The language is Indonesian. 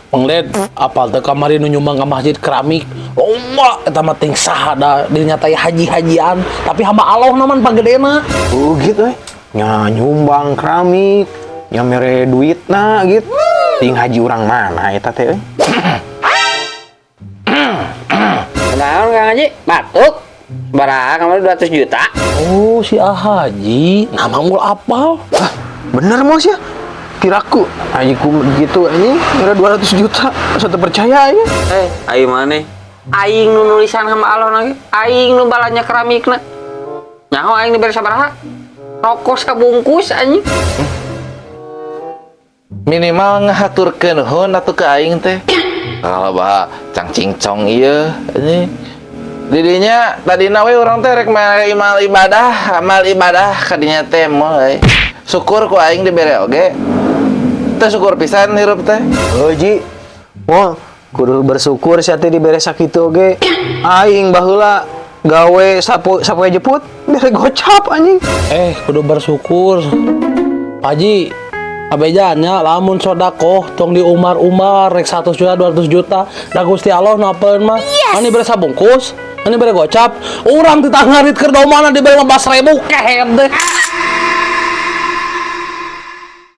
Penglet apal teh kamari nu nyumbang ka masjid keramik. Lomba eta mah ting saha da dinyata haji-hajian, tapi hamba Allah naman pagedena. Oh gitu nya nyumbang keramik, nya mere duitna gitu. Ting haji urang mana eta teh euy? Naon Kang Haji? Batuk. Baraha kamari 200 juta. Oh, si Haji, nama mul apal. Bener Mos ya? Kiraku hajiku gitu ini mere 200 juta. Asa teu percaya ya. Aing maneh? Aing nu nulisan hamba Allah lagi. Aing nu balanya keramikna. Nyaho aing dibere sabaraha? Rokok sabungkus anjing. Minimal ngahaturkeun nuhun atuh ke aing teh. Kalau bah cang cingcong ieu ini didinya tadina we urang teh rek amal ibadah kadinya teh moal syukur ku aing dibere oge teh syukur pisan hirup teh. Ji, wah kudu bersyukur sia teh dibere sakitu oge. Aing baheula gawe sapoe jeput bere gocap anjing. Kudu bersyukur. Haji, abejanya lamun sodakoh tong di umar rek 100 juta 200 juta da Gusti Allah napeun mah. Ani bere sabungkus, ani bere gocap, urang titah ngarit keur domana dibere 15.000 kehem deh.